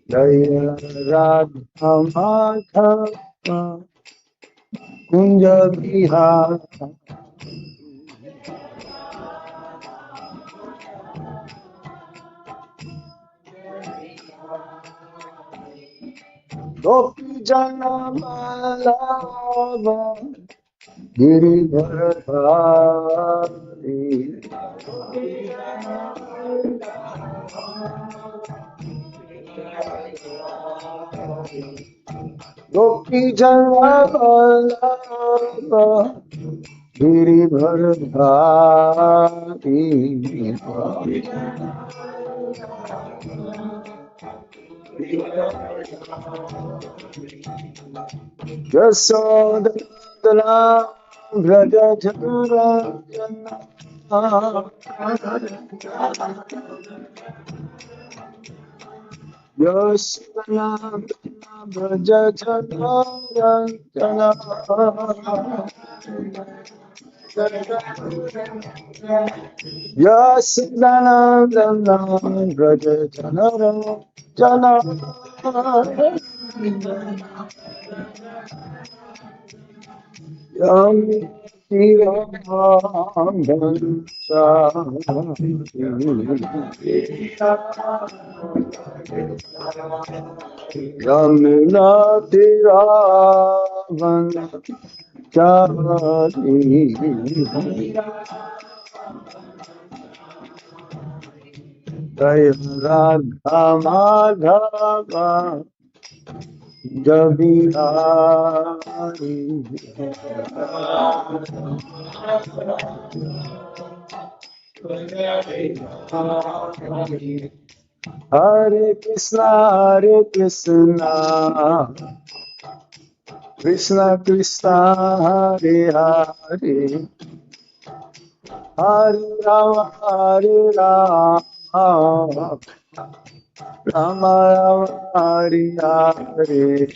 Jaya Radha Madhava Kunja Vihara Gopi Jana Malava Giridharadhari Gopi Jana Malava Giridharadhari Yasodandana Vraja Janardan Yasodandana Vraja Janardan Yasodandana Vraja Janardan Yam Ram Yamuna Tiravan Chari Jaya Radha Madhava Javidari Hare Krishna Krishna Krishna Hare Hare Hare Rama Rama Rama Hare Hare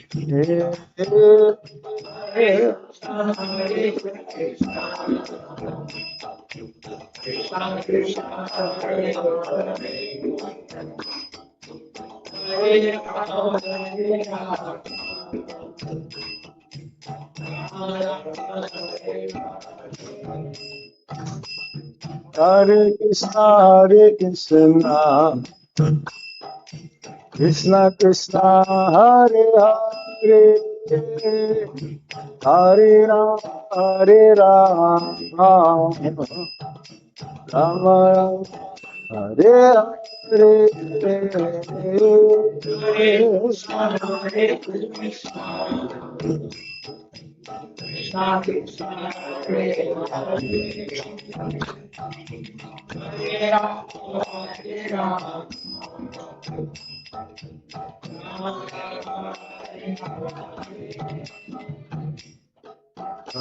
Hare Krishna Krishna Krishna Hare Hare Hare Rama Rama Rama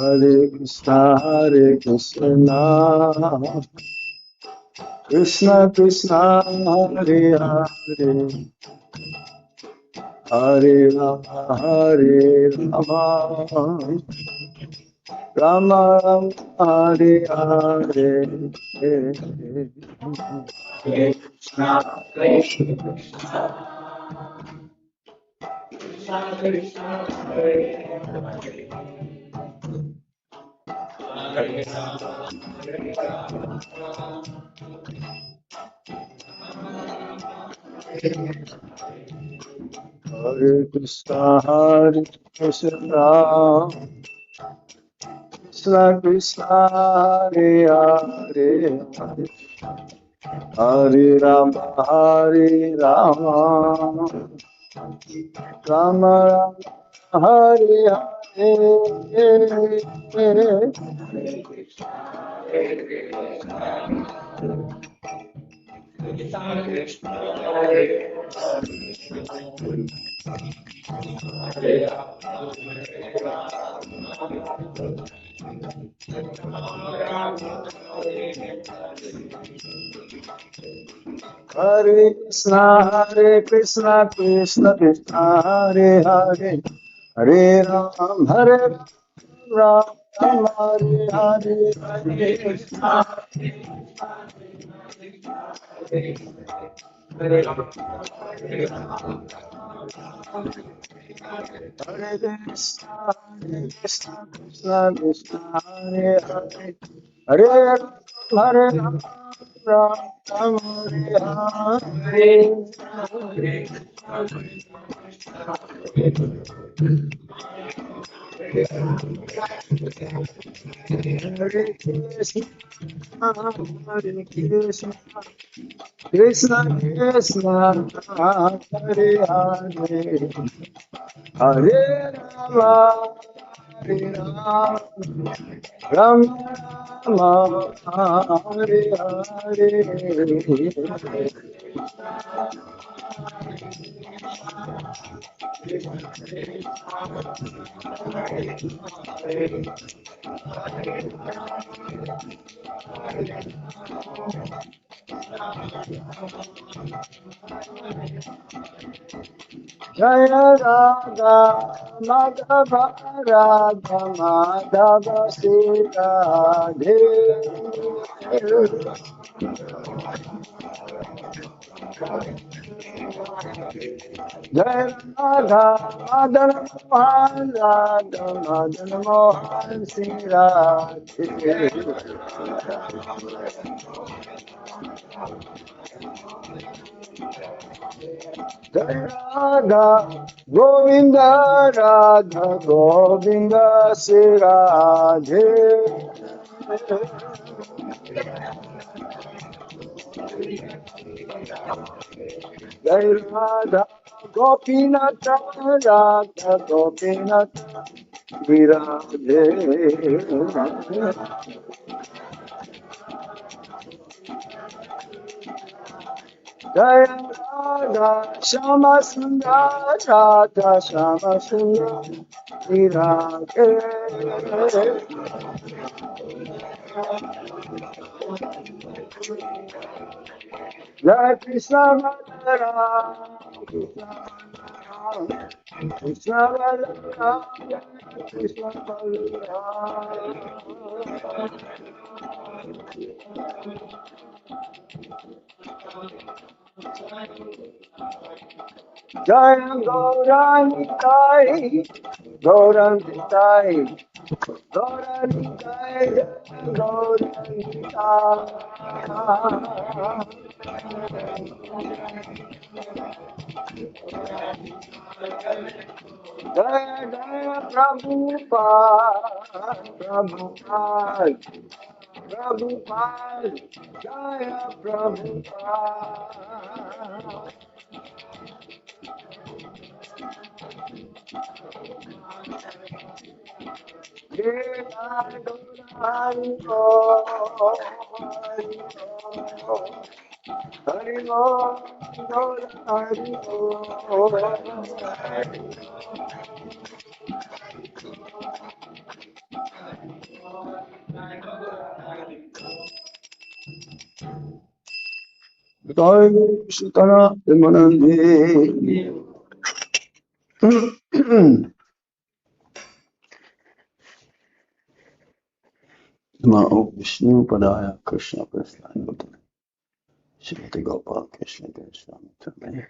Hare Hare Krishna Krishna Krishna Hare Hare Hare Rama Rama Rama Hare Hare Hare Krishna Krishna Krishna Hare Hare Hare Rama Rama Rama Hare Hare Hare Krishna, Krishna Krishna, Hare Hare, Hare Ram, Hare Ram, Hare Hare, Hare Krishna, Hare Krishna, Krishna Krishna, Hare Hare, Hare Ram, Hare Ram, Ram Hare Hare. Hare Krishna, Hare Krishna, Krishna Krishna, Hare Hare, Hare Rama, Hare Rama, Rama Rama, Hare Hare. Jaya Radha Madhava Radha Madhava Sri Radhe. Jaya Radha Madan Mohan Radha Madan Mohan Sri Radhe. Jaya Radha Govinda Radha Govinda Sri Radhe. Jai Radha Gopinatha Radha Gopinatha Viradhe. Jai Radha Shama Sundar Radha Shama Sundar Viradhe. Jai Krishna Balaram Krishna Balaram Krishna Balaram. Jai Gauranitai Gauranitai Gauranitai Gauranitai. Jaya Jaya Prabhupada Prabhupada Prabhupada Jaya Prabhupada. Hari Namo Vishnu Padaya Krishna Prasthaya Bhutale Shrimati Gopal Krishna Swami Tamaya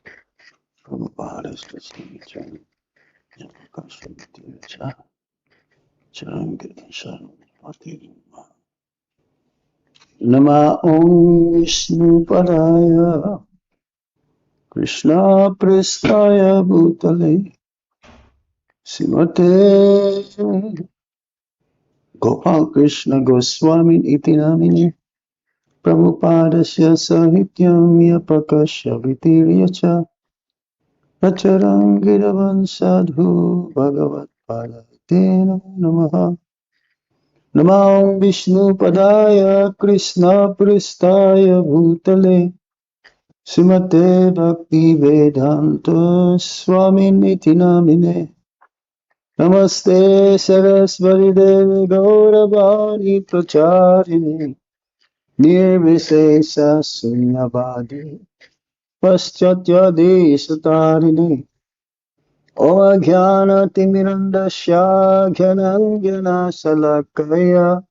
Prabhupada Swami Chani Kashamiti Charangit Sarvati Nama Om Vishnu Padaya Krishna Prasthaya Bhutale Srimate Gopal Krishna Goswami Iti Namini Prabhupadasya Sahityam Yapakasya Vitiryacha Racharangiravan Sadhu Bhagavat Padatena Namaha Namam Vishnu Padaya Krishna Pristaya Bhutale Srimate Bhakti Vedanta Swami Niti Namine Namaste Saraswati Devi Gauravani Pracharini Nirvisesa Sunyavadi Paschatya Desatarini Om Jnana Timirandasya Jnanangana Salakaya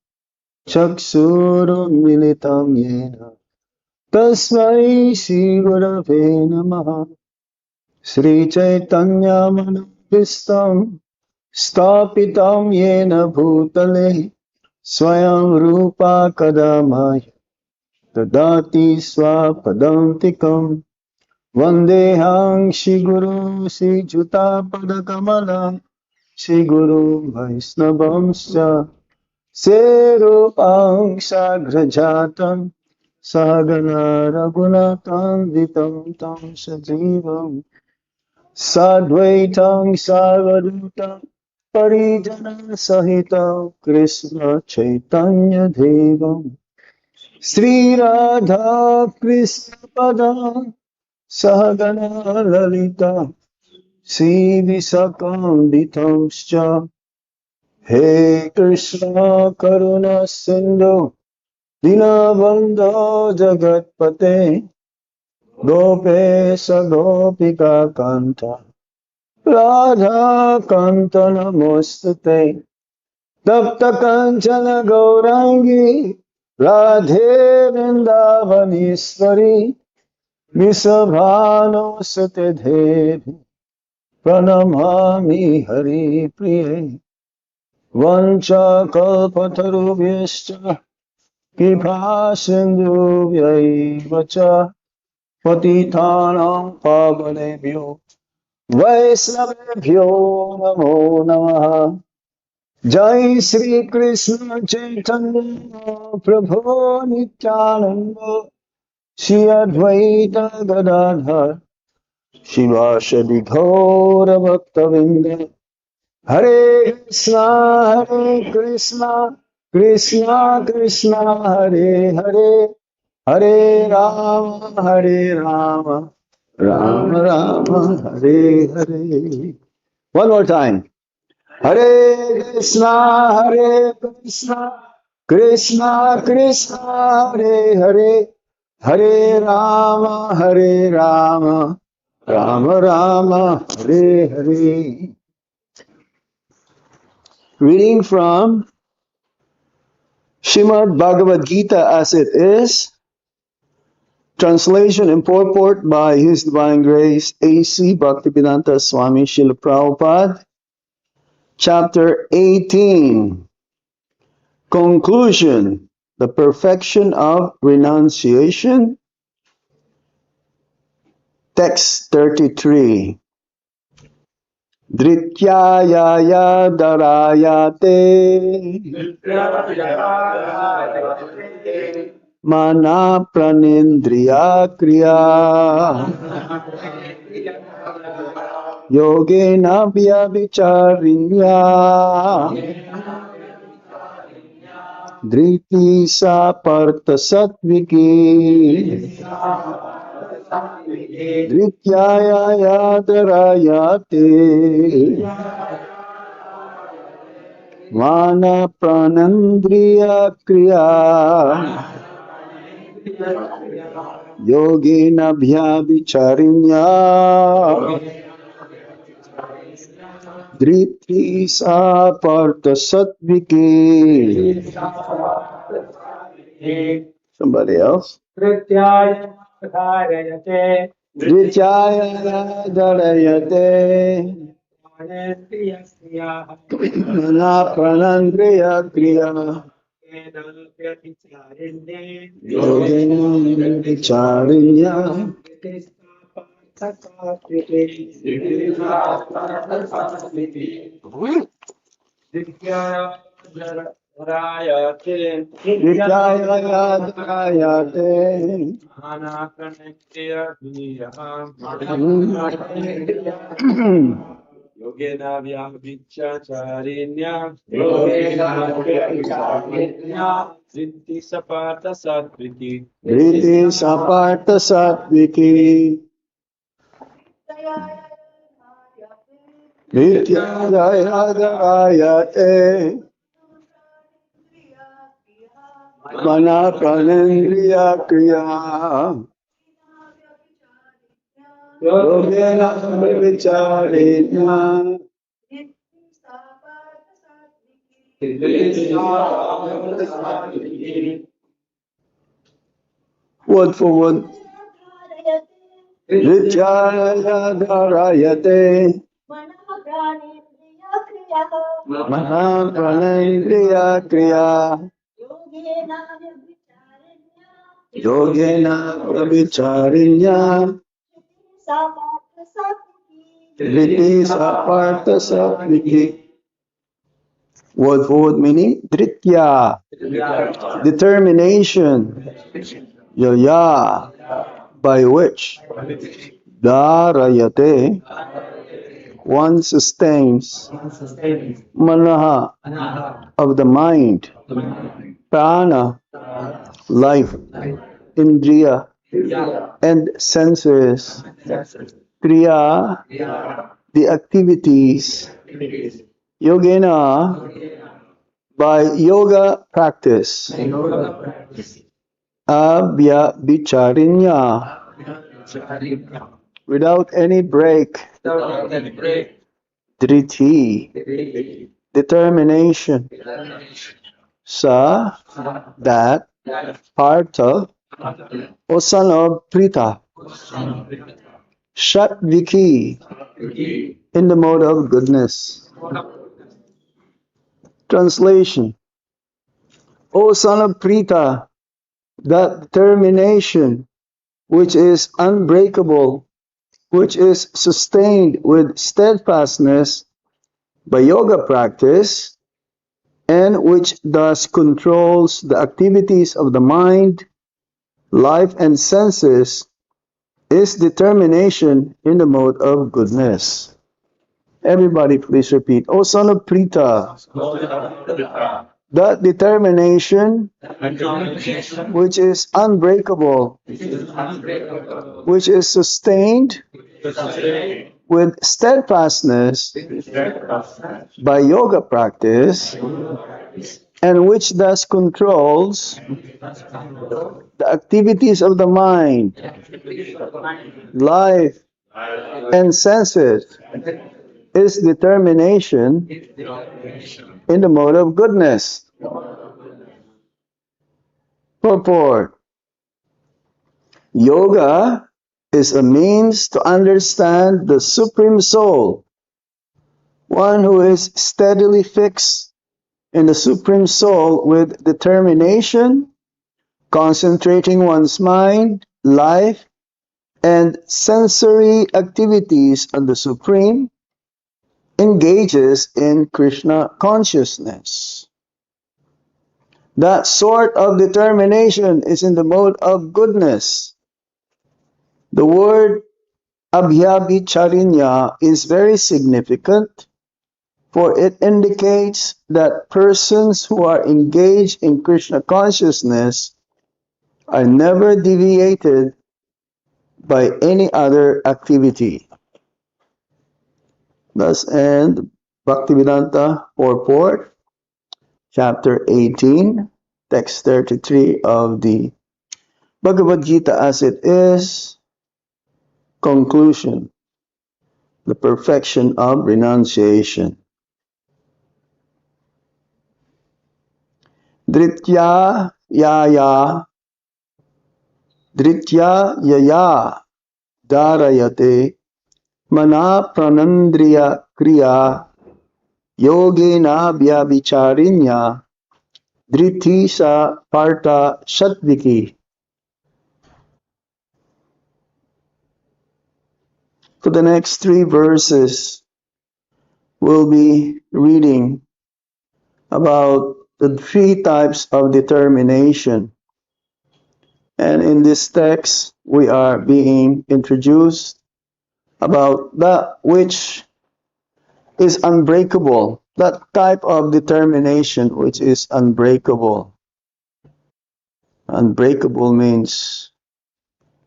Chaksurum Militam Yena Tasmai Shri Gurave Namaha Sri Chaitanya Manabhistam Stapitam Yena Bhutale Swayam Rupa Kadamaya Tadati Swapadantikam Vandehang Shri Guru Shri Juta Padakamala Shri Guru Vaisnavamscha Serupang Sagrajatam Sagana Raghunatang Vitam Tam Sajivam Sadvaitam Savadutam Parijana Sahitam Krishna Chaitanya Devam Sri Radha Krishna Padam Sahagana Lalita Sri Visakam Vitamscha He Krishna Karuna Sindhu Dinabandho Jagatpate Gopesa Gopika Kanta Radha Kanta Namostate Tapta Kanchana Gaurangi Radhe Vrindavanishwari Visabhano Sate Devi Pranamami Hari Priye Vancha Kalpatarubhyascha Kripa Sindhuvyayivacha Patitanam Pavanebhyo Vaisnavebhyo Namo Namaha Jai Sri Krishna Chaitanya Prabhu Nityananda Shri Advaita Gadadhar Shivashadi Ghora Bhaktavinda Hare Krishna Krishna Krishna Hare Hare Hare Rama Rama Rama Hare Hare. One more time. Hare Krishna Krishna Krishna Hare Hare Hare Rama Rama Rama Hare Hare. Reading from Srimad Bhagavad Gita as it is. Translation and purport by His Divine Grace A.C. Bhaktivedanta Swami Srila Prabhupada. Chapter 18. Conclusion. The perfection of renunciation. Text 33. Drityaya darayate mana pranindriya kriya yogena vyabhicharinya driti sa partha sattviki Drityaya darayate Vana pranandriya kriya Yogena bhyabhicharinya Driti sa partha sattviki. Somebody else. Drityaya darayate Mana pranandriya kriya Yogena vicharinya Yogena vyabhicharinya Vritti sapartha sattviki Nityadayadayate Mana Pranendriya Kriya Yogena Vicharina. Word for word. Nityadayadayate Mana Pranendriya Kriya Yogena Vicharinya Vriti Sapartha Satviki. Word for word meaning Dritya, determination, yaya, by which Dharayate, one sustains, Manaha, of the mind, Prana, life, Indriya, and senses, Kriya, the activities, Yogena, by yoga practice, Abhya Vicharinya, without any break, Driti, determination, Sa, that, Partha, O son of Prita, Shatviki, in the mode of goodness. Translation. O son of Prita, that determination which is unbreakable, which is sustained with steadfastness by yoga practice, and which thus controls the activities of the mind, life, and senses, is determination in the mode of goodness. Everybody please repeat. O son of Prita, that determination which is unbreakable, which is sustained with steadfastness by yoga practice, and which thus controls the activities of the mind, life, and senses, is determination in the mode of goodness. Purport. Yoga is a means to understand the Supreme Soul, one who is steadily fixed in the Supreme Soul with determination, concentrating one's mind, life, and sensory activities on the Supreme, engages in Krishna consciousness. That sort of determination is in the mode of goodness. The word Abhyabhicharinya is very significant, for it indicates that persons who are engaged in Krishna consciousness are never deviated by any other activity. Thus end Bhaktivedanta Purport, Chapter 18, Text 33 of the Bhagavad Gita as it is. Conclusion. The perfection of renunciation. Dritya yaya dharayate mana pranandriya kriya yogena vyabhicharinya driti sa partha satviki. For the next 3 verses, we'll be reading about the 3 types of determination. And in this text, we are being introduced about that which is unbreakable, that type of determination which is unbreakable. Unbreakable means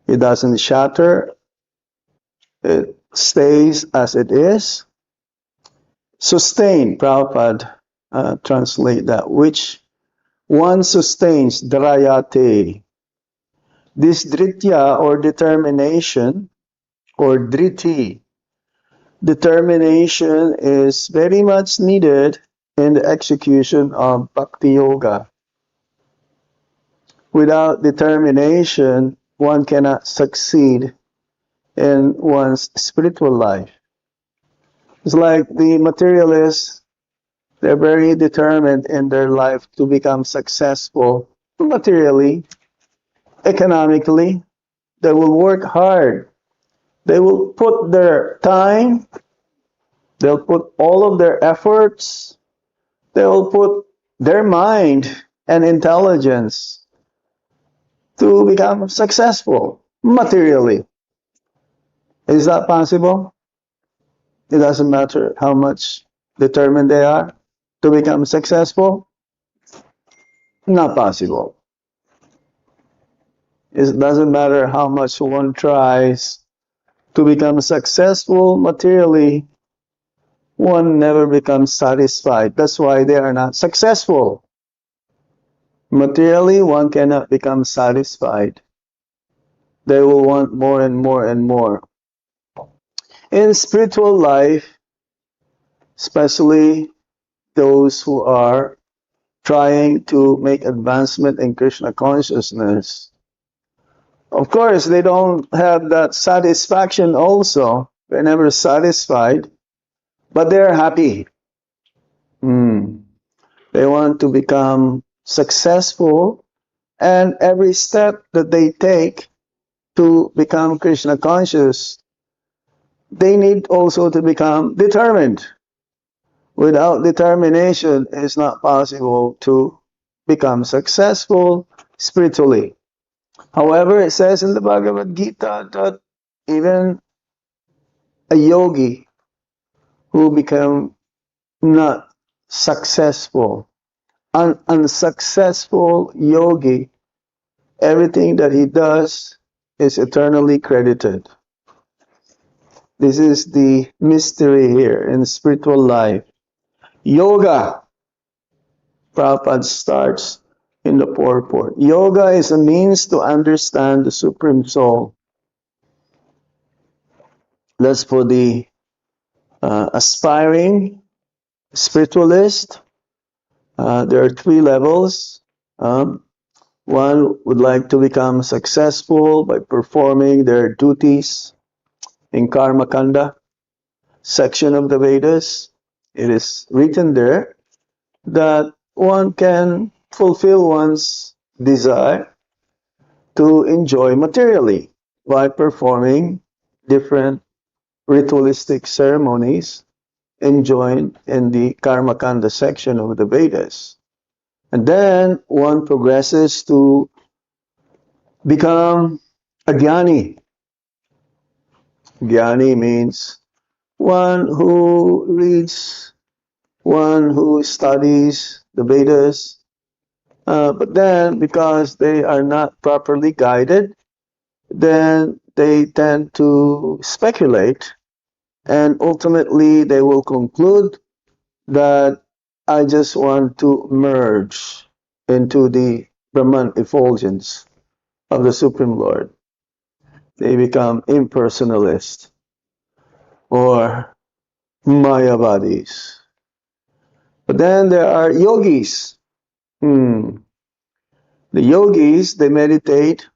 it doesn't shatter, it stays as it is, Sustain, Prabhupada translate that, which one sustains, drayate. This dritya or determination, or driti, determination is very much needed in the execution of Bhakti Yoga. Without determination, one cannot succeed in one's spiritual life. It's like the materialists, they're very determined in their life to become successful materially, economically. They will work hard. They will put their time, they'll put all of their efforts, they'll put their mind and intelligence to become successful materially. Is that possible? It doesn't matter how much determined they are to become successful. Not possible. It doesn't matter how much one tries to become successful materially, one never becomes satisfied. That's why they are not successful. Materially, one cannot become satisfied. They will want more and more and more. In spiritual life, especially those who are trying to make advancement in Krishna consciousness, of course, they don't have that satisfaction also. They're never satisfied, but they're happy. They want to become successful, and every step that they take to become Krishna conscious, they need also to become determined. Without determination, it's not possible to become successful spiritually. However, it says in the Bhagavad Gita that even a yogi who become not successful, an unsuccessful yogi, everything that he does is eternally credited. This is the mystery here in spiritual life. Yoga, Prabhupada starts in the purport. Yoga is a means to understand the Supreme Soul. That's for the aspiring spiritualist. There are three levels. One would like to become successful by performing their duties in Karma Kanda section of the Vedas. It is written there that one can fulfill one's desire to enjoy materially by performing different ritualistic ceremonies enjoined in the Karma Kanda section of the Vedas. And then one progresses to become a jnani. Jnani means one who reads, one who studies the Vedas, but then because they are not properly guided, then they tend to speculate, and ultimately they will conclude that I just want to merge into the Brahman effulgence of the Supreme Lord. They become impersonalists or Mayavadis. But then there are yogis. The yogis, they meditate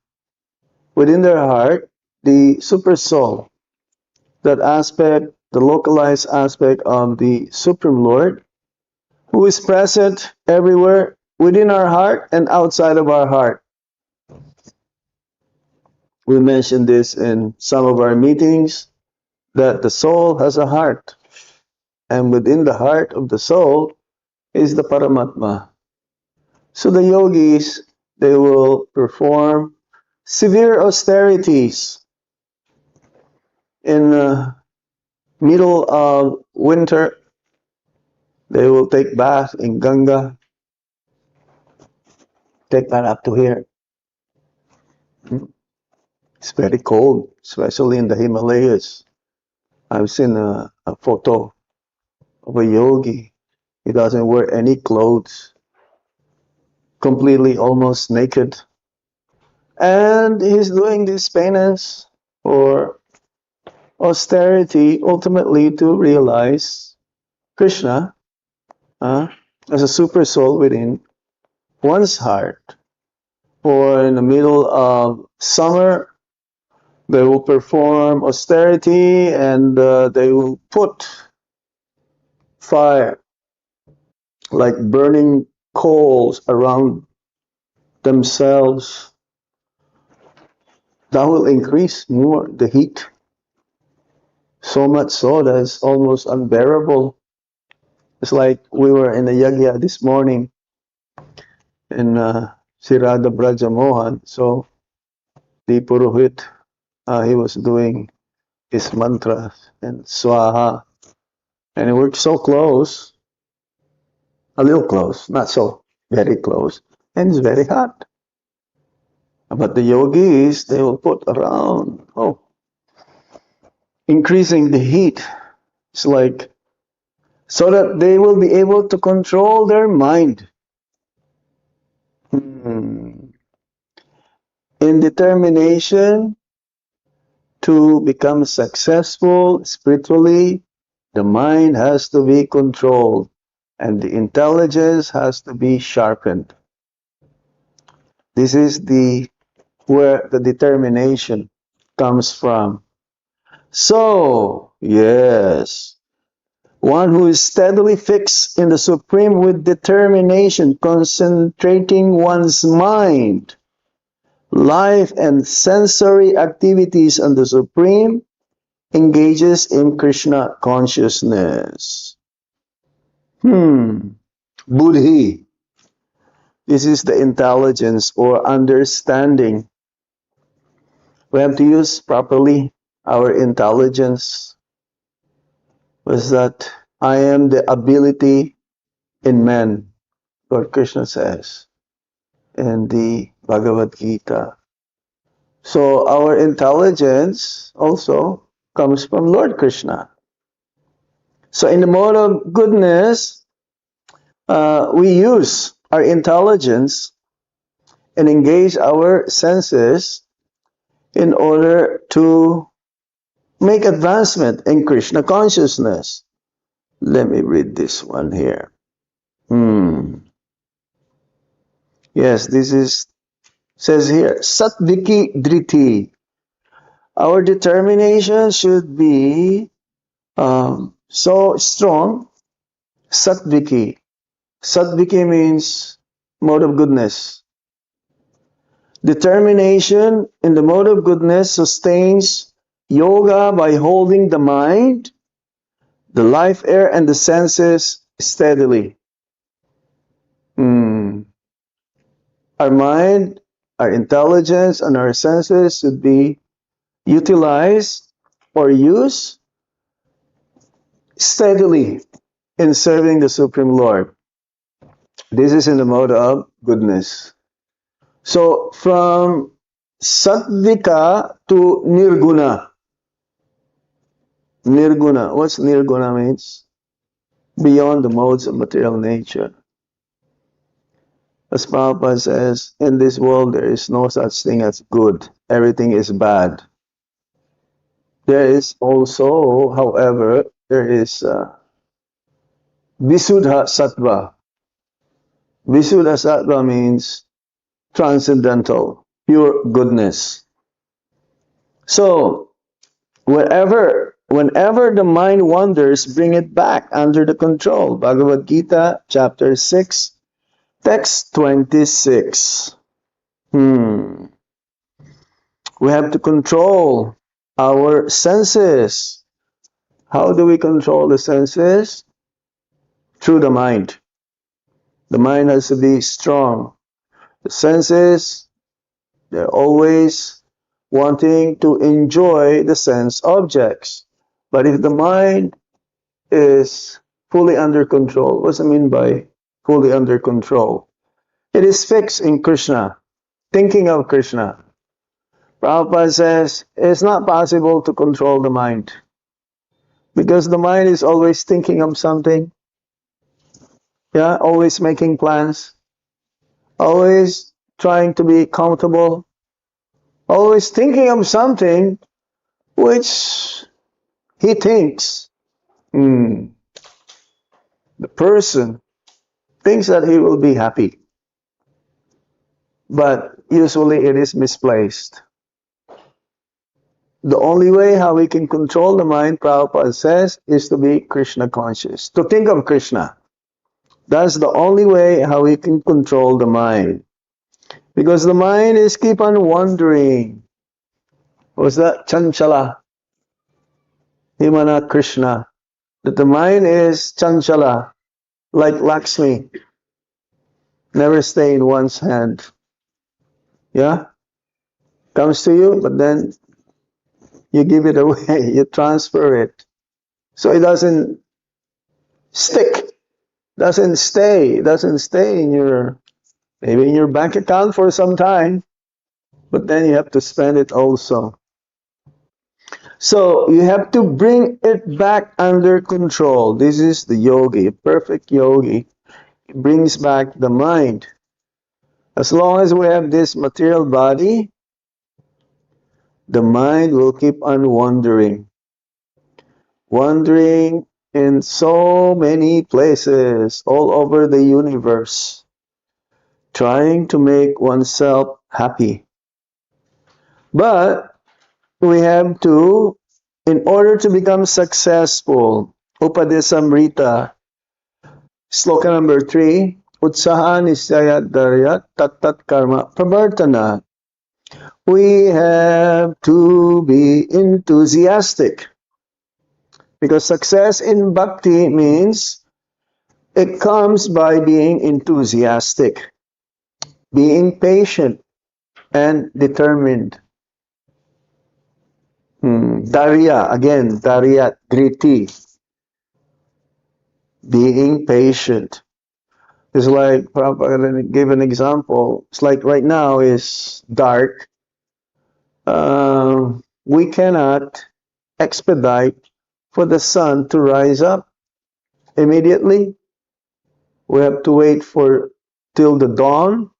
within their heart the super soul, that aspect, the localized aspect of the Supreme Lord, who is present everywhere within our heart and outside of our heart. We mentioned this in some of our meetings, that the soul has a heart, and within the heart of the soul is the Paramatma. So the yogis, they will perform severe austerities in the middle of winter. They will take bath in Ganga, take that up to here. It's very cold, especially in the Himalayas. I've seen a photo of a yogi. He doesn't wear any clothes, completely almost naked. And he's doing this penance or austerity ultimately to realize Krishna as a super soul within one's heart. Or in the middle of summer, they will perform austerity and they will put fire, like burning coals around themselves. That will increase more the heat. So much so that it's almost unbearable. It's like we were in the yagya this morning in Sirada Brajamohan. So the Purohit, he was doing his mantras and swaha. And it worked so close, a little close, not so very close. And it's very hot. But the yogis, they will put around, increasing the heat. It's like, so that they will be able to control their mind. In determination to become successful spiritually, the mind has to be controlled and the intelligence has to be sharpened. This is where the determination comes from. So, yes, one who is steadily fixed in the Supreme with determination, concentrating one's mind, life, and sensory activities on the Supreme, engages in Krishna consciousness. Buddhi. This is the intelligence or understanding. We have to use properly our intelligence. Was that I am the ability in man, Lord Krishna says in the Bhagavad Gita. So our intelligence also comes from Lord Krishna. So in the mode of goodness, we use our intelligence and engage our senses in order to make advancement in Krishna consciousness. Let me read this one here. Yes, says here, Satviki Driti. Our determination should be so strong. Satviki. Satviki means mode of goodness. Determination in the mode of goodness sustains yoga by holding the mind, the life air, and the senses steadily. Our mind, our intelligence, and our senses should be utilized or used steadily in serving the Supreme Lord. This is in the mode of goodness. So from sattvika to nirguna. Nirguna. What's nirguna means? Beyond the modes of material nature. As Prabhupada says, in this world there is no such thing as good. Everything is bad. There is also, however, there is Visuddha Sattva. Visuddha Sattva means transcendental, pure goodness. So, whenever the mind wanders, bring it back under the control. Bhagavad Gita, chapter 6, text 26. We have to control our senses. How do we control the senses? Through the mind. The mind has to be strong. The senses, they're always wanting to enjoy the sense objects. But if the mind is fully under control, what does it mean by fully under control? It is fixed in Krishna, thinking of Krishna. Prabhupada says it's not possible to control the mind. Because the mind is always thinking of something. Yeah, always making plans. Always trying to be comfortable. Always thinking of something which he thinks the person thinks that he will be happy. But usually it is misplaced. The only way how we can control the mind, Prabhupada says, is to be Krishna conscious. To think of Krishna. That's the only way how we can control the mind. Because the mind is keep on wandering. What's that? Chanchala. Himana Krishna. That the mind is chanchala. Like Lakshmi. Never stay in one's hand. Yeah? Comes to you, but then you give it away. You transfer it. So it doesn't stick. Doesn't stay in your, maybe in your bank account for some time, but then you have to spend it also. So you have to bring it back under control. This is the yogi, perfect yogi. It brings back the mind. As long as we have this material body, the mind will keep on wandering. Wandering in so many places all over the universe, trying to make oneself happy. But we have to, in order to become successful, Upadesamrita, sloka number 3, Utsaha Nisaya Daryat Tat Karma Pravartana. We have to be enthusiastic. Because success in bhakti means it comes by being enthusiastic, being patient and determined. Darya, again, daryat, driti. Being patient. It's like, Prabhupada gave an example. It's like right now is dark. We cannot expedite for the sun to rise up immediately. We have to wait for till the dawn,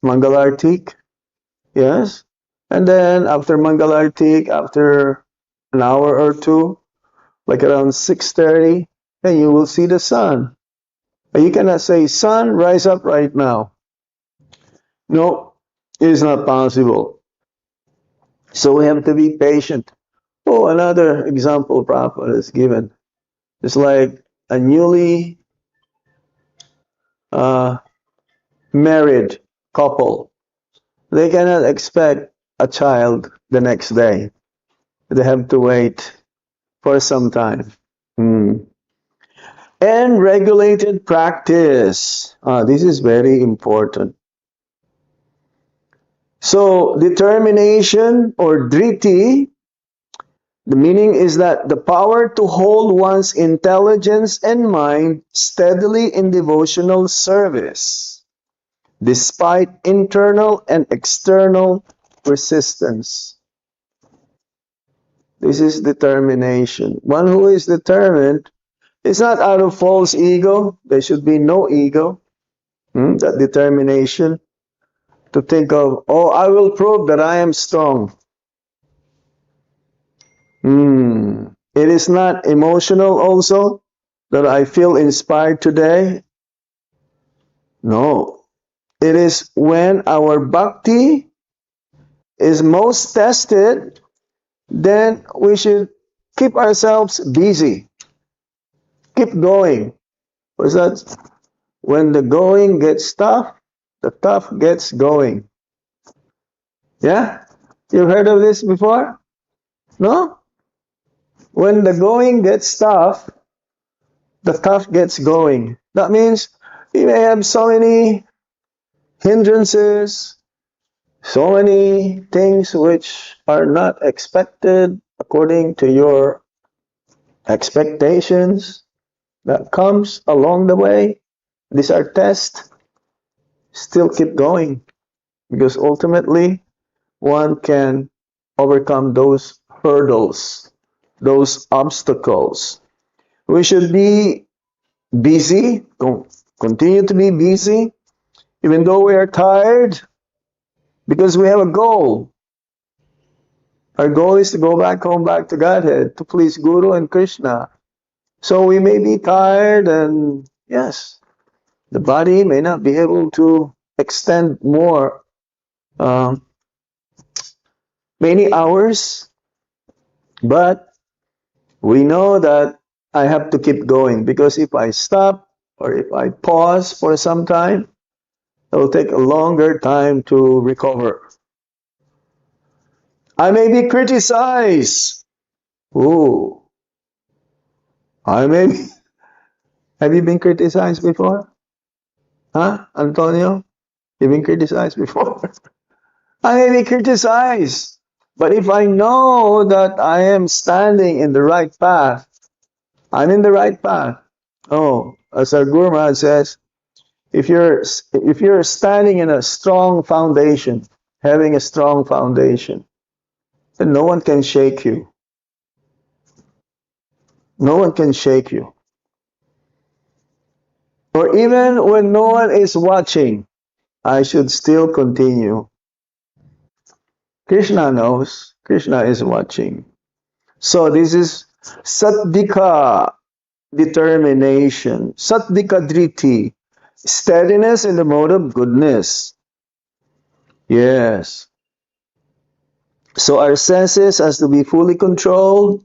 Mangalartik, yes. And then after Mangalartik, after an hour or two, like around 6:30, then you will see the sun. But you cannot say, sun, rise up right now. No, it is not possible. So we have to be patient. Oh, another example Prabhupada is given. It's like a newly married couple. They cannot expect a child the next day. They have to wait for some time. And regulated practice. This is very important. So determination or driti, the meaning is that the power to hold one's intelligence and mind steadily in devotional service, despite internal and external resistance. This is determination. One who is determined is not out of false ego. There should be no ego. That determination to think of, oh, I will prove that I am strong. It is not emotional also that I feel inspired today. No. It is when our bhakti is most tested, then we should keep ourselves busy. Keep going. Because that's when the going gets tough, the tough gets going. Yeah? You've heard of this before? No? When the going gets tough, the tough gets going. That means you may have so many hindrances, so many things which are not expected according to your expectations that comes along the way. These are tests. Still keep going, because ultimately one can overcome those hurdles, those obstacles. We should be busy, continue to be busy, even though we are tired, because we have a goal. Our goal is to go back home, back to Godhead, to please Guru and Krishna. So we may be tired, and yes, the body may not be able to extend more many hours, but we know that I have to keep going, because if I stop or if I pause for some time, it will take a longer time to recover. I may be criticized. Ooh, I may be. Have you been criticized before? Huh, Antonio? You've been criticized before? I may be criticized. But if I know that I am standing in the right path, I'm in the right path. Oh, as our Guru Maharaj says, if you're standing in a strong foundation, having a strong foundation, then no one can shake you. No one can shake you. Or even when no one is watching, I should still continue. Krishna knows. Krishna is watching. So this is sattvika, determination. Sattvika driti, steadiness in the mode of goodness. Yes. So our senses has to be fully controlled.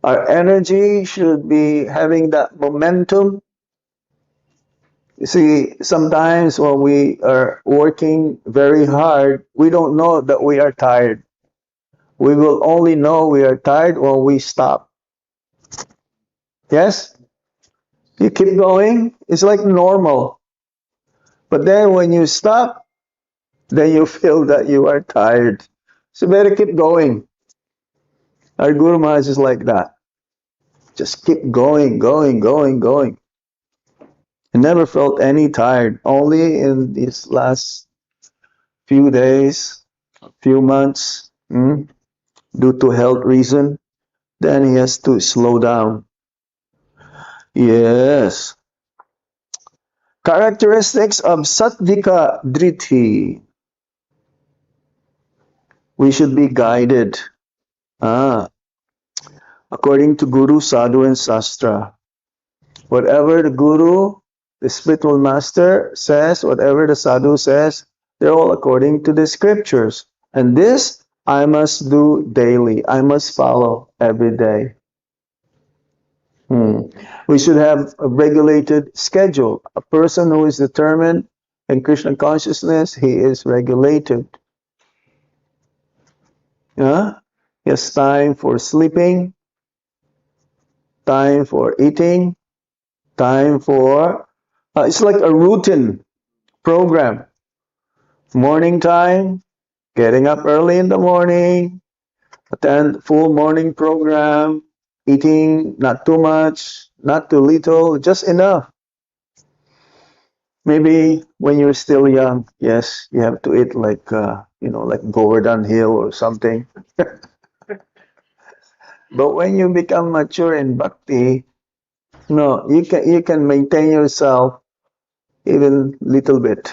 Our energy should be having that momentum. You see, sometimes when we are working very hard, we don't know that we are tired. We will only know we are tired when we stop. Yes? You keep going, it's like normal. But then when you stop, then you feel that you are tired. So better keep going. Our Guru Maharaj is like that. Just keep going, going, going, going. I never felt any tired. Only in these last few days, few months, due to health reason, then he has to slow down. Yes. Characteristics of Sattvika Driti. We should be guided. According to Guru, Sadhu, and Sastra. Whatever the Guru, the spiritual master says, whatever the Sadhu says, they're all according to the scriptures. And this I must do daily. I must follow every day. We should have a regulated schedule. A person who is determined in Krishna consciousness, he is regulated. Yeah? He has time for sleeping, time for eating, time for... it's like a routine program. Morning time, getting up early in the morning, attend full morning program, eating not too much, not too little, just enough. Maybe when you're still young, yes, you have to eat like, like Govardhan Hill or something. But when you become mature in Bhakti, no, you can maintain yourself even little bit.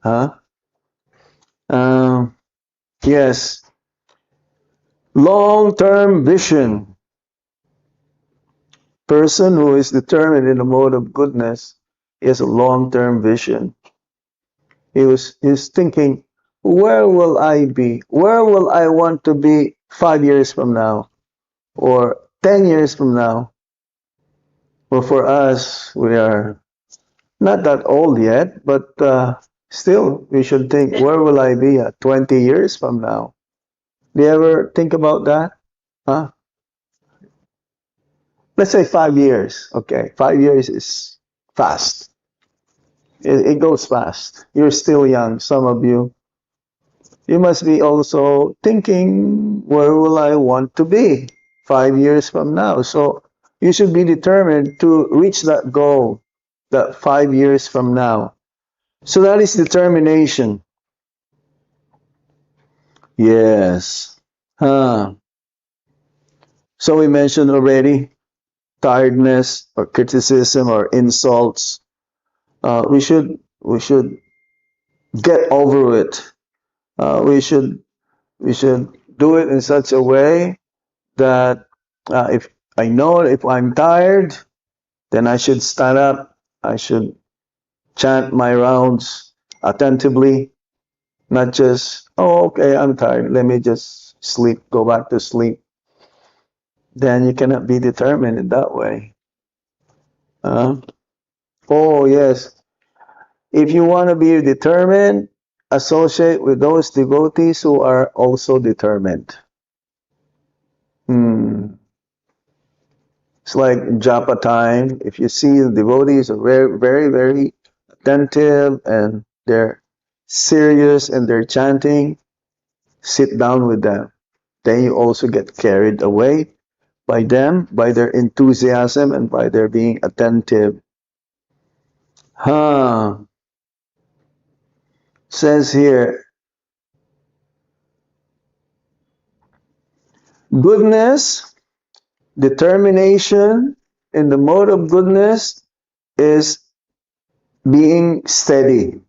Huh? Yes. Long-term vision. Person who is determined in the mode of goodness is a long-term vision. He's thinking, where will I be? Where will I want to be 5 years from now? Or 10 years from now? Well, for us, we are not that old yet, but still, we should think, where will I be at 20 years from now? Do you ever think about that? Huh? Let's say 5 years. Okay, 5 years is fast. It goes fast. You're still young, some of you. You must be also thinking, where will I want to be 5 years from now? So you should be determined to reach that goal, that 5 years from now. So that is determination. Yes. So we mentioned already, tiredness or criticism or insults, we should get over it. We should do it in such a way that if I know if I'm tired, then I should stand up. I should chant my rounds attentively, not just, oh, okay, I'm tired. Let me just sleep, go back to sleep. Then you cannot be determined in that way. Oh, yes. If you want to be determined, associate with those devotees who are also determined. It's like japa time. If you see the devotees are very, very, very attentive and they're serious in their chanting, sit down with them. Then you also get carried away by them, by their enthusiasm and by their being attentive. Says here, goodness, determination in the mode of goodness is being steady.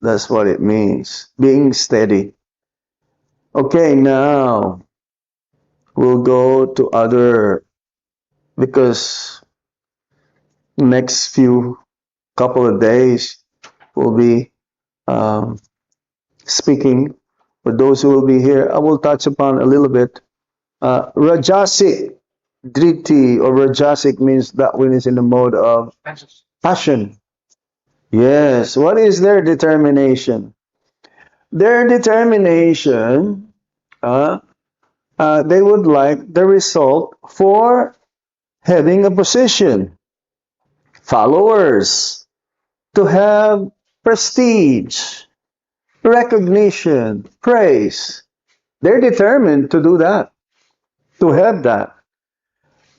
That's what it means, being steady. Okay, now we'll go to other, because next few couple of days we'll be speaking. For those who will be here, I will touch upon a little bit. Rajasic Driti, or Rajasic, means that one is in the mode of passion. Yes. What is their determination? Their determination, they would like the result for having a position, followers, to have prestige, recognition, praise. They're determined to do that, to have that.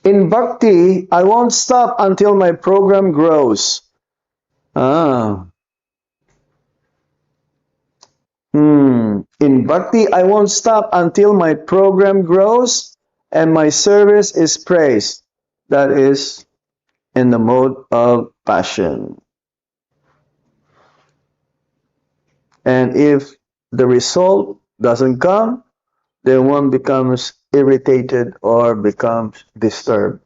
In Bhakti, I won't stop until my program grows. In Bhakti, I won't stop until my program grows and my service is praised. That is in the mode of passion. And if the result doesn't come, then one becomes irritated or becomes disturbed.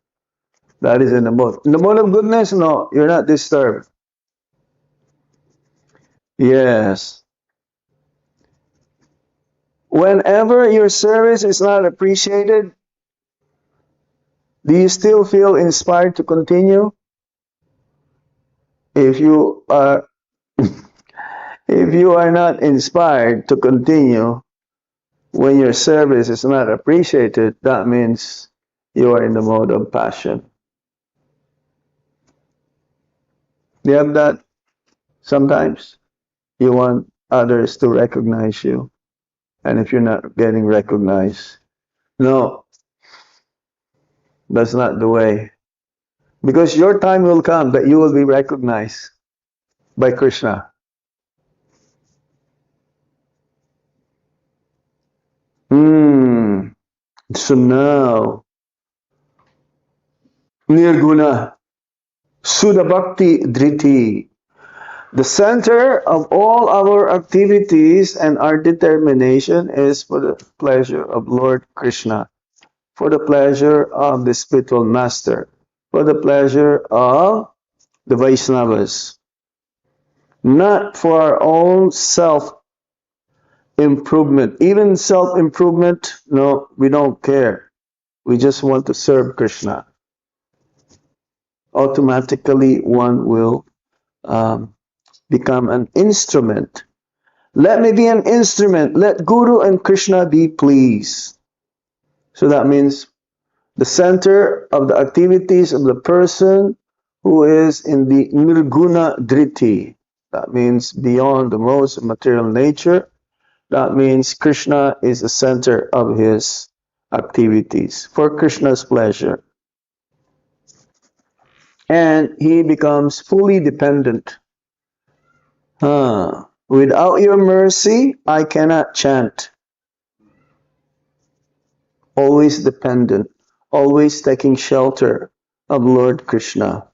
That is in the mode. In the mode of goodness, no, you're not disturbed. Yes. Whenever your service is not appreciated, do you still feel inspired to continue? If you are if you are not inspired to continue when your service is not appreciated, that means you are in the mode of passion. Do you have that? Sometimes you want others to recognize you, and if you're not getting recognized, no, that's not the way. Because your time will come that you will be recognized by Krishna. So now, Nirguna, Sudha Bhakti Driti, the center of all our activities and our determination is for the pleasure of Lord Krishna, for the pleasure of the spiritual master, for the pleasure of the Vaishnavas, not for our own self-improvement. Even self-improvement, no, we don't care. We just want to serve Krishna. Automatically, one will become an instrument. Let me be an instrument. Let Guru and Krishna be pleased. So that means the center of the activities of the person who is in the Nirguna Driti. That means beyond the most material nature. That means Krishna is the center of his activities for Krishna's pleasure. And he becomes fully dependent. Without your mercy, I cannot chant. Always dependent, always taking shelter of Lord Krishna.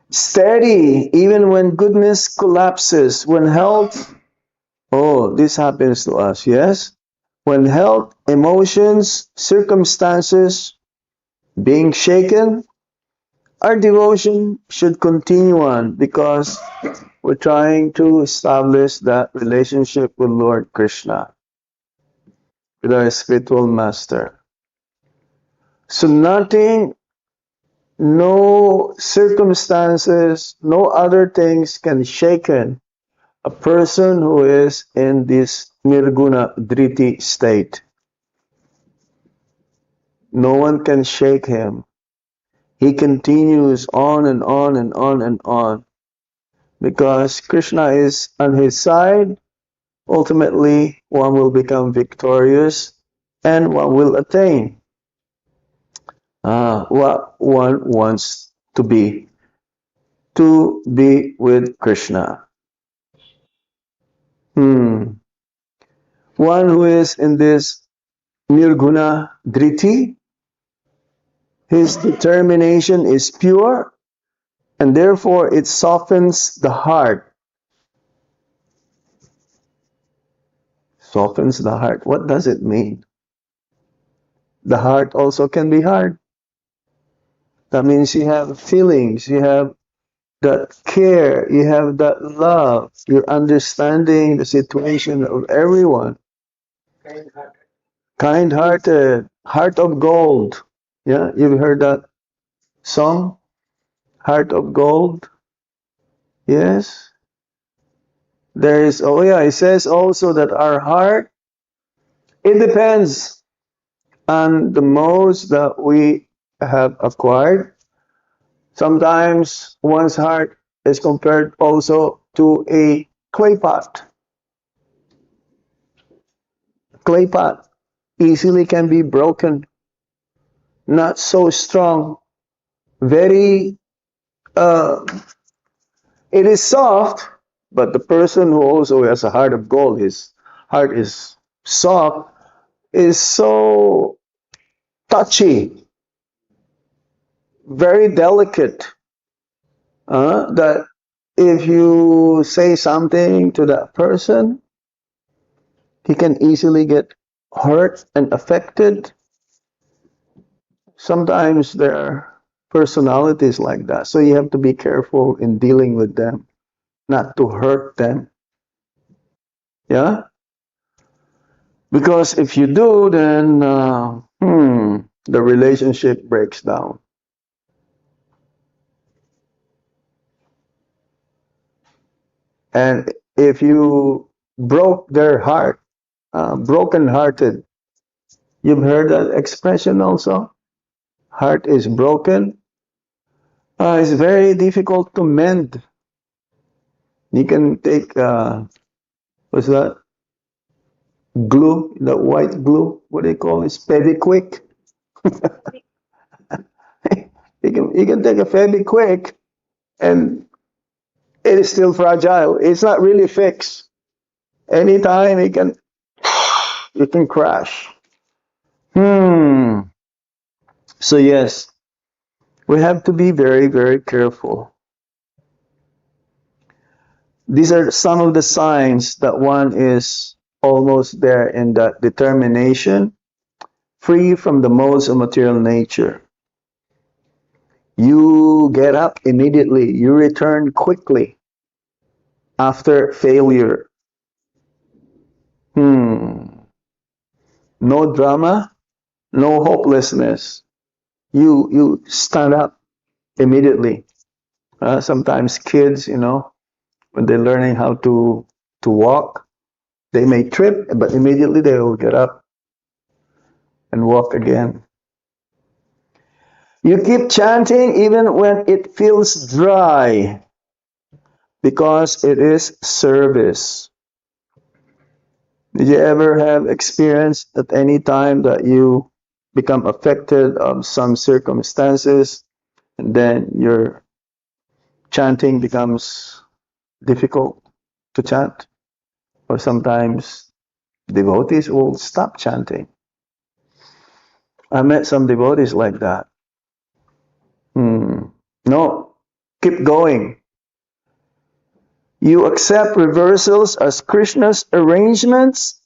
Steady even when goodness collapses, when health, oh, this happens to us, yes? When health, emotions, circumstances being shaken, our devotion should continue on because we're trying to establish that relationship with Lord Krishna, with our spiritual master. So nothing, no circumstances, no other things can shaken a person who is in this nirguna dhriti state. No one can shake him. He continues on and on and on and on because Krishna is on his side. Ultimately, one will become victorious and one will attain what one wants to be with Krishna. One who is in this nirguna dhriti, his determination is pure and therefore it softens the heart. Softens the heart. What does it mean? The heart also can be hard. That means you have feelings, you have that care, you have that love, you're understanding the situation of everyone. Kind-hearted, heart of gold. Yeah, you've heard that song? Heart of gold? Yes. There is, oh yeah, it says also that our heart, it depends on the modes that we have acquired. Sometimes one's heart is compared also to a clay pot. Clay pot easily can be broken, not so strong, very, it is soft, but the person who also has a heart of gold, his heart is soft, is so touchy, very delicate, that if you say something to that person, he can easily get hurt and affected. Sometimes there are personalities like that, so you have to be careful in dealing with them, not to hurt them. Yeah? Because if you do, then the relationship breaks down. And if you broke their heart, broken-hearted, you've heard that expression also? Heart is broken. It's very difficult to mend. You can take, what's that? Glue, the white glue, what do you call it? Fevikwik. You can take a Fevikwik and it is still fragile. It's not really fixed. Anytime it can crash. So yes, we have to be very, very careful. These are some of the signs that one is almost there in that determination, free from the modes of material nature. You get up immediately. You return quickly after failure. No drama, no hopelessness. You stand up immediately. Sometimes kids, when they're learning how to walk, they may trip, but immediately they will get up and walk again. You keep chanting even when it feels dry, because it is service. Did you ever have experience at any time that you become affected of some circumstances and then your chanting becomes difficult to chant? Or sometimes devotees will stop chanting. I met some devotees like that. No, keep going. You accept reversals as Krishna's arrangements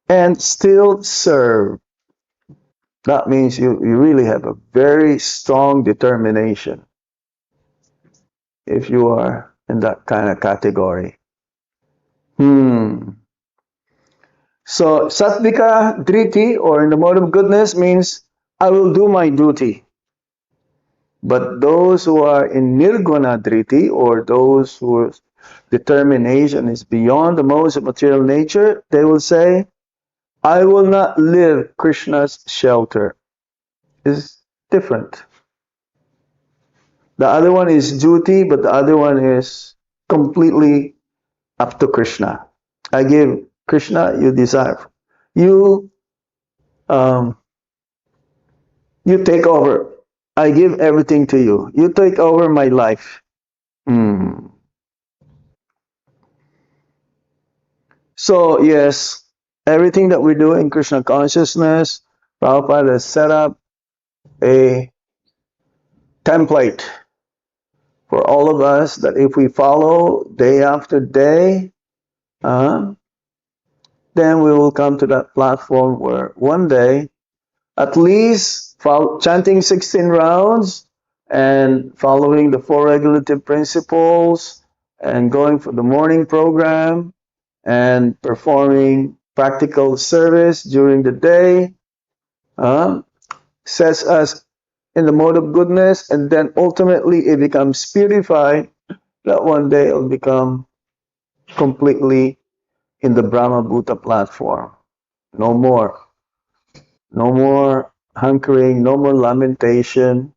and still serve. That means you really have a very strong determination if you are in that kind of category. So Sattvika Driti, or in the mode of goodness, means I will do my duty. But those who are in Nirguna Driti, or those whose determination is beyond the modes of material nature, they will say, I will not leave Krishna's shelter. It's different. The other one is duty, but the other one is completely up to Krishna. I give Krishna, you desire. You you take over. I give everything to you. You take over my life. So yes, everything that we do in Krishna consciousness, Prabhupada has set up a template for all of us that if we follow day after day, then we will come to that platform where one day, at least chanting 16 rounds and following the four regulative principles and going for the morning program and performing practical service during the day, sets us in the mode of goodness, and then ultimately it becomes purified, that one day it'll become completely in the Brahma Bhuta platform. No more. No more hankering, no more lamentation,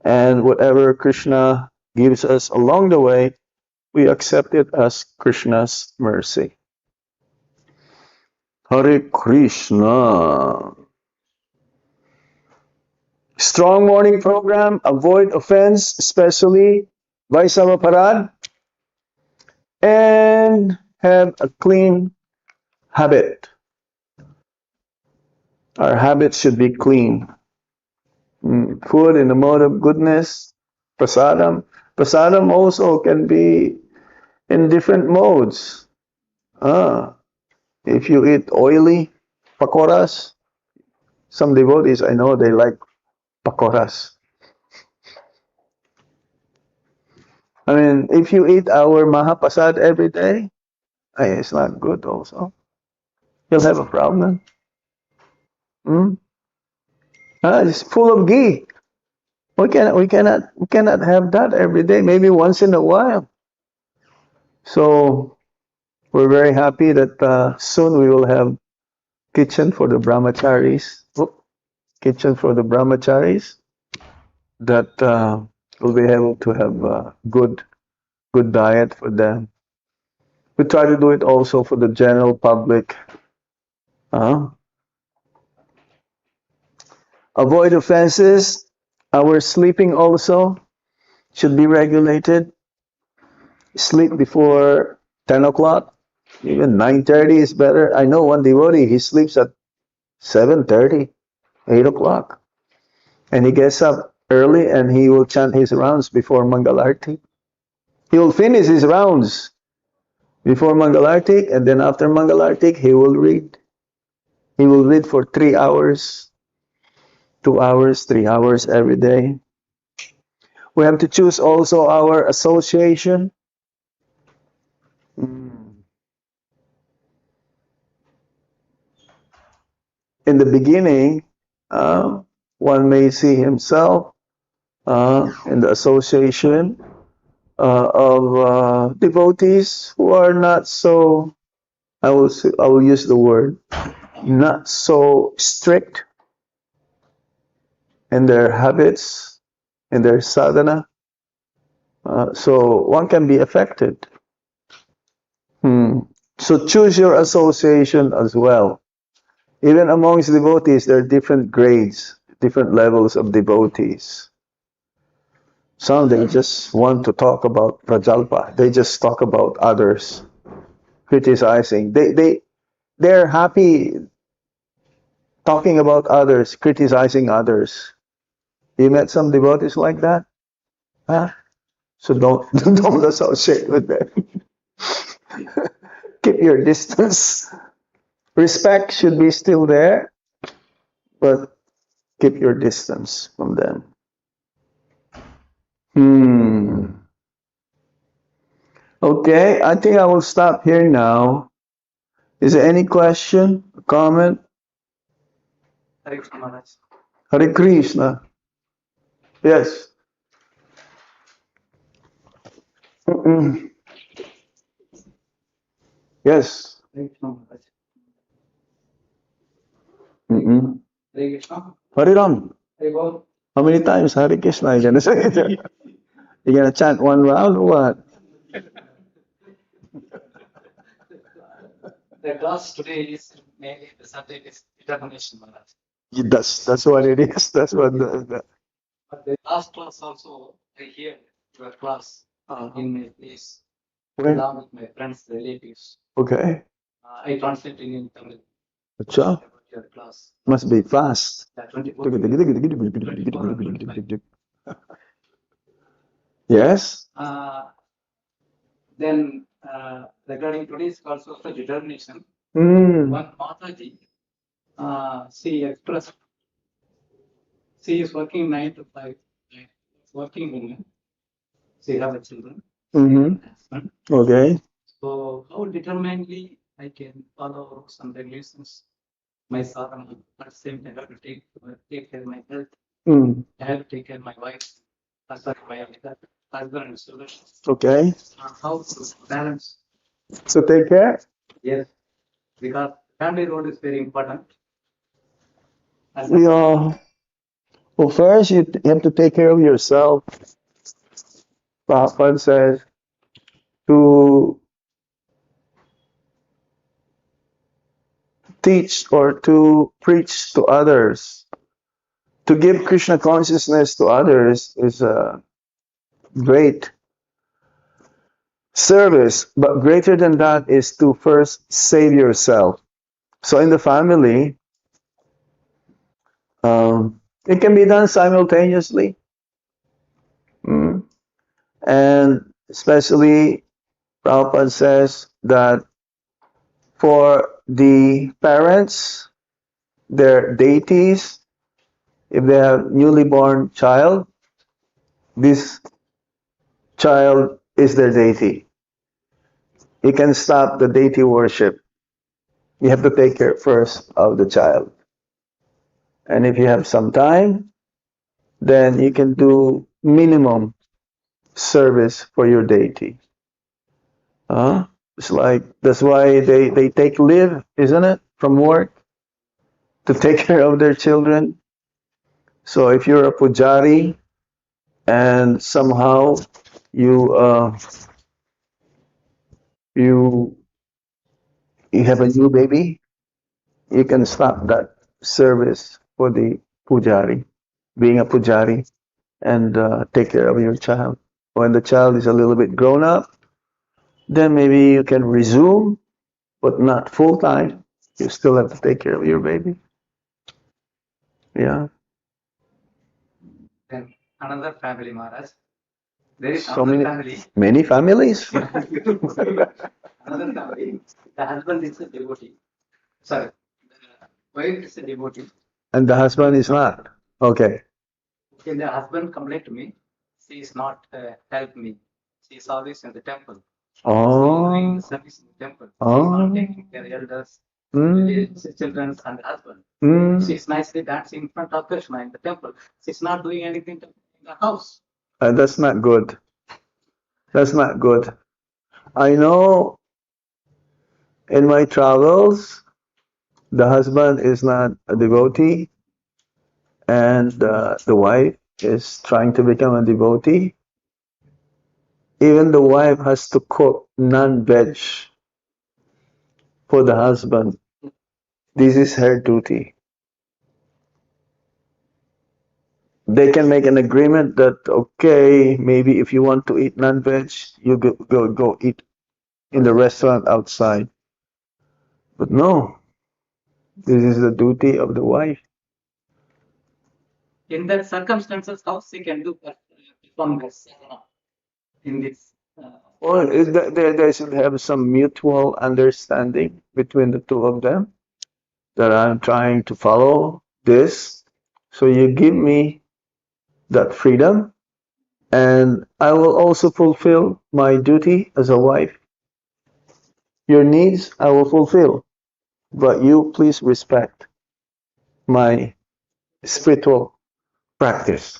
and whatever Krishna gives us along the way, we accept it as Krishna's mercy. Hare Krishna. Strong morning program, avoid offense, especially Vaisava Parad, and have a clean habit. Our habits should be clean. Food in the mode of goodness, prasadam. Prasadam also can be in different modes. If you eat oily pakoras, some devotees I know they like pakoras. I mean, if you eat our Mahapasad every day, it's not good also. You'll have a problem. It's full of ghee. We cannot have that every day. Maybe once in a while. So we're very happy that soon we will have kitchen for the brahmacharis. Kitchen for the brahmacharis that will be able to have good diet for them. We try to do it also for the general public. Avoid offenses. Our sleeping also should be regulated. Sleep before 10 o'clock. Even 9:30 is better. I know one devotee, he sleeps at 7:30, 8 o'clock. And he gets up early and he will chant his rounds before Mangalarti. He will finish his rounds before Mangalartik, and then after Mangalartik, he will read. He will read for 3 hours, 2 hours, 3 hours every day. We have to choose also our association. In the beginning, one may see himself in the association of devotees who are not so, I will use the word, not so strict in their habits, in their sadhana. So one can be affected. So choose your association as well. Even amongst devotees, there are different grades, different levels of devotees. Some they just want to talk about Prajalpa. They just talk about others, criticizing. They're happy talking about others, criticizing others. You met some devotees like that? Huh? So don't don't associate with them. Keep your distance. Respect should be still there, but keep your distance from them. Okay, I think I will stop here now. Is there any question, comment? Hare Krishna Maharaj. Hare Krishna. Yes. Mm-mm. Yes. Hare Krishna Maharaj. Mm-mm. Hare Krishna. Hare Ram. Hare Bol. How many times Hare Krishna are you gonna say? You gonna chant one round or what? The class today is mainly the subject is determination, Maharaj. That's what it is. That's what But the last class also, I hear your class in my place, Okay. along with my friends, relatives. Okay. I translate in Tamil Acha. about your class. Must be fast. Yeah, 24. Yes. Then regarding today's class of determination, Mm. one Mataji, she expressed, she is working 9 to 5, working woman. She have children. Mm-hmm. Husband. Okay. So how determinedly I can follow rules and regulations, my sadhana, at the same time I have to take care of my health, Mm. I have to take care of my wife, sorry, my husband and children. Okay. How to balance? So take care. Yes, because family role is very important. Yeah. Well, first you have to take care of yourself. Prabhupada says to teach or to preach to others, to give Krishna consciousness to others is a great service, but greater than that is to first save yourself. So in the family, it can be done simultaneously. And especially, Prabhupada says that for the parents, their deities, if they have newly born child, this child is their deity. You can stop the deity worship. You have to take care first of the child. And if you have some time, then you can do minimum service for your deity. It's like, that's why they take leave, isn't it, from work to take care of their children. So if you're a pujari and somehow you you you have a new baby, you can stop that service for the pujari, being a pujari, and take care of your child. When the child is a little bit grown up, then maybe you can resume, but not full time. You still have to take care of your baby. Yeah. Then another family, Maharaj. There is So another family. many families. Another family. The husband is a devotee. Sorry, the wife is a devotee. And the husband is not. Okay. When the husband complained to me, she is not help me. She is always in the temple. She is doing Oh. service in the temple. She is Oh. not taking care of elders, children, and husband. She is nicely dancing in front of Krishna in the temple. She is not doing anything in the house. That's not good. That's not good. I know in my travels, the husband is not a devotee, and the wife is trying to become a devotee. Even the wife has to cook non-veg for the husband. This is her duty. They can make an agreement that, okay, maybe if you want to eat non-veg, you go eat in the restaurant outside. But no, this is the duty of the wife. in that circumstances, how she can do perform this in this? Or there should have some mutual understanding between the two of them that I'm trying to follow this. So you give me that freedom, and I will also fulfill my duty as a wife. Your needs I will fulfill, but you please respect my spiritual practice.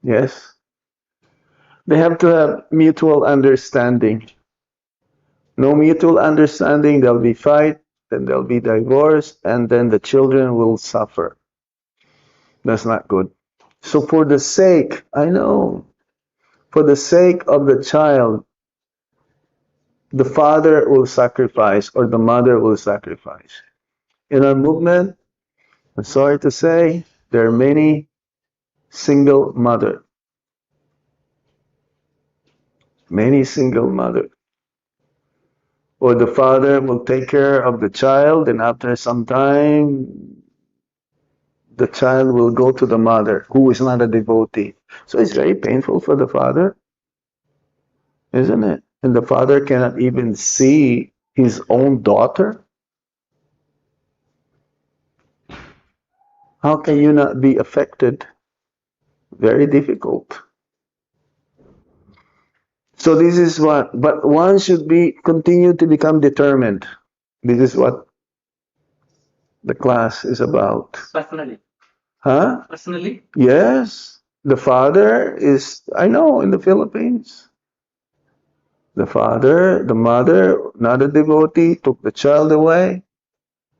Yes? They have to have mutual understanding. No mutual understanding, there'll be fight, then there'll be divorce, and then the children will suffer. That's not good. So for the sake, I know, for the sake of the child, the father will sacrifice or the mother will sacrifice. In our movement, I'm sorry to say, there are many single mothers. Many single mothers. Or the father will take care of the child, and after some time, the child will go to the mother, who is not a devotee. So it's very painful for the father, isn't it? And the father cannot even see his own daughter. How can you not be affected? Very difficult. So this is what, but one should be continue to become determined. This is what the class is about. Personally. Huh? Personally? Yes. The father is, I know, in the Philippines. The father, the mother, not a devotee, took the child away.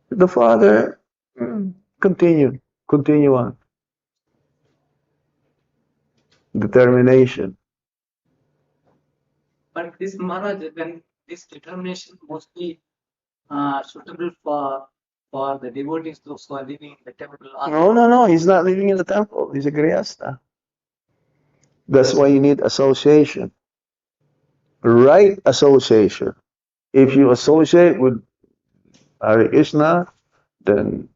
The father continue on. Determination. But this Maharaj, when this determination mostly suitable for the devotees, those who are living in the temple. No. He's not living in the temple. He's a grihasta. That's why you need association. Right association. If you associate with Hare Krishna, then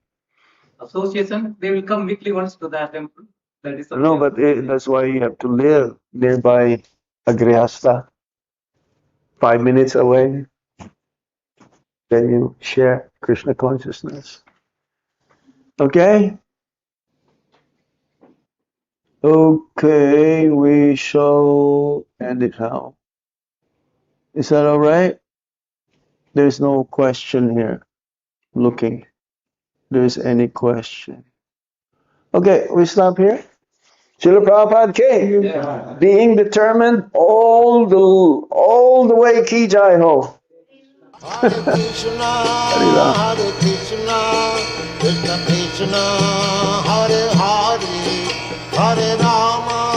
association, they will come weekly once to the temple. That is no, but that's why you have to live nearby a grihasta, 5 minutes away. Then you share Krishna consciousness. Okay? Okay, we shall end it now. Is that all right? There's no question here. Looking. There's any question. Okay, we stop here. Srila Prabhupada K. Yeah. Being determined all the way ki jai ho. Hare Krishna, Hare Krishna, Krishna Krishna, Hare Hare, Hare Rama.